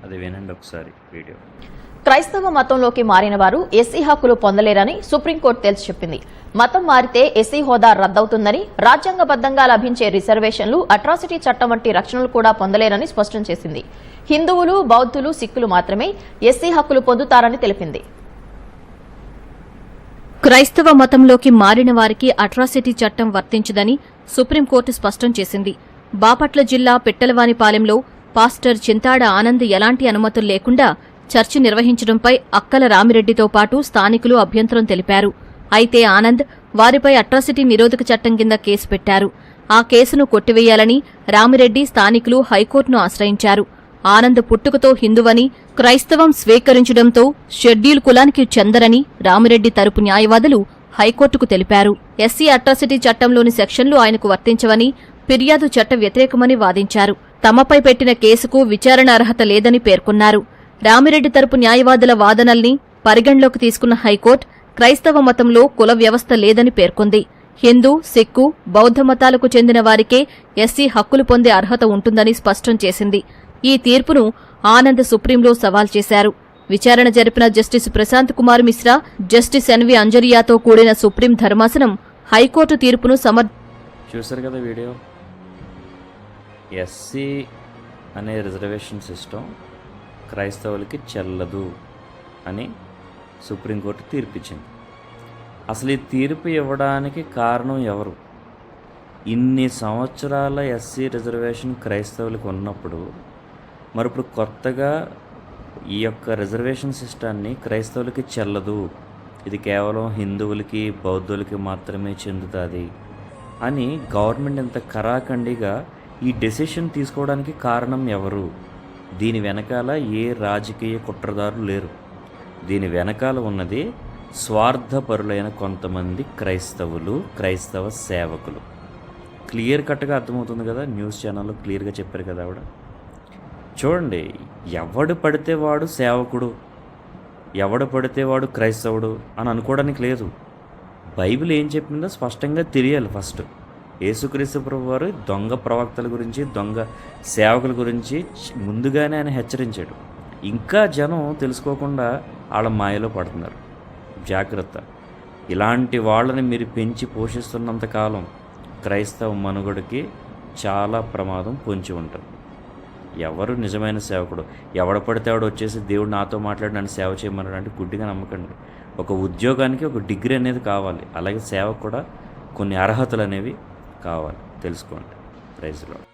అది వినండి ఒకసారి వీడియో. క్రైస్తవ మతంలోకి మారిన వారు ఎస్సీ హక్కులు పొందలేరని సుప్రీంకోర్టు తేల్చి చెప్పింది. మతం మారితే ఎస్సీ హోదా రద్దవుతుందని, రాజ్యాంగబద్దంగా లభించే రిజర్వేషన్లు, అట్రాసిటీ చట్టం వంటి రక్షణలు కూడా పొందలేరని స్పష్టం చేసింది. హిందువులు, బౌద్ధులు, సిక్కులు మాత్రమే ఎస్సీ హక్కులు పొందుతారని తెలిపింది. క్రైస్తవ మతంలోకి మారిన వారికి అట్రాసిటీ చట్టం వర్తించదని సుప్రీంకోర్టు స్పష్టం చేసింది. బాపట్ల జిల్లా పిట్టలవానిపాలెంలో పాస్టర్ చింతాడ ఆనంద్ ఎలాంటి అనుమతులు లేకుండా చర్చి నిర్వహించడంపై అక్కల రామిరెడ్డితో పాటు స్థానికులు అభ్యంతరం తెలిపారు. అయితే ఆనంద్ వారిపై అట్రాసిటీ నిరోధక చట్టం కింద కేసు పెట్టారు. ఆ కేసును కొట్టివేయాలని రామిరెడ్డి స్థానికులు హైకోర్టును ఆశ్రయించారు. ఆనంద్ పుట్టుకతో హిందువని, క్రైస్తవం స్వీకరించడంతో షెడ్యూల్ కులానికి చెందరని రామిరెడ్డి తరపు న్యాయవాదులు హైకోర్టుకు తెలిపారు. ఎస్సీ అట్రాసిటీ చట్టంలోని సెక్షన్లు ఆయనకు వర్తించవని, ఫిర్యాదు చట్ట వ్యతిరేకమని వాదించారు. తమపై పెట్టిన కేసుకు విచారణ అర్హత లేదని పేర్కొన్నారు. రామిరెడ్డి తరపు న్యాయవాదుల వాదనల్ని పరిగణలోకి తీసుకున్న హైకోర్టు క్రైస్తవ మతంలో కుల వ్యవస్థ లేదని పేర్కొంది. హిందూ, సిక్కు, బౌద్ధ మతాలకు చెందిన వారికే ఎస్సీ హక్కులు పొందే అర్హత ఉంటుందని స్పష్టం చేసింది. ఈ తీర్పును ఆనంద్ సుప్రీంలో సవాల్ చేశారు. విచారణ జరిపిన justice Prashant Kumar Mishra, justice NV అంజరియాతో కూడిన సుప్రీం ధర్మాసనం హైకోర్టు తీర్పును చూశారు కదా వీడియో. ఎస్సీ అనే రిజర్వేషన్ సిస్టమ్ క్రైస్తవులకి చెల్లదు అని సుప్రీంకోర్టు తీర్పిచ్చింది. అసలు ఈ తీర్పు ఇవ్వడానికి కారణం ఎవరు? ఇన్ని సంవత్సరాల ఎస్సీ రిజర్వేషన్ క్రైస్తవులకు ఉన్నప్పుడు మరి ఇప్పుడు కొత్తగా ఈ యొక్క రిజర్వేషన్ సిస్టాన్ని క్రైస్తవులకి చెల్లదు, ఇది కేవలం హిందువులకి, బౌద్ధులకి మాత్రమే చెందుతుంది అని గవర్నమెంట్ ఇంత కరాఖండిగా ఈ డెసిషన్ తీసుకోవడానికి కారణం ఎవరు? దీని వెనకాల ఏ రాజకీయ కుట్రదారులు లేరు. దీని వెనకాల ఉన్నది స్వార్థపరులైన కొంతమంది క్రైస్తవులు, క్రైస్తవ సేవకులు. క్లియర్ కట్గా అర్థమవుతుంది కదా, న్యూస్ ఛానల్లో క్లియర్గా చెప్పారు కదా ఆవిడ. చూడండి, ఎవడు పడితే వాడు సేవకుడు, ఎవడు పడితే వాడు క్రైస్తవుడు అని అనుకోవడానికి లేదు. బైబిల్ ఏం చెప్పిందో స్పష్టంగా తెలియాలి. ఫస్ట్ యేసుక్రీస్తు ప్రభు వారు దొంగ ప్రవక్తల గురించి, దొంగ సేవకుల గురించి ముందుగానే ఆయన హెచ్చరించాడు. ఇంకా జనం తెలుసుకోకుండా వాళ్ళ మాయలో పడుతున్నారు. జాగ్రత్త. ఇలాంటి వాళ్ళని మీరు పెంచి పోషిస్తున్నంతకాలం క్రైస్తవ మనుగడకి చాలా ప్రమాదం పొంచి ఉంటుంది. ఎవరు నిజమైన సేవకుడు? ఎవడ పడితే ఆవిడ వచ్చేసి దేవుడు నాతో మాట్లాడి నన్ను సేవ చేయమన్నాడు అంటే గుడ్డిగా నమ్మకండి. ఒక ఉద్యోగానికి ఒక డిగ్రీ అనేది కావాలి. అలాగే సేవకు కూడా కొన్ని అర్హతలు అనేవి కావాలి. తెలుసుకోండి. Praise lord.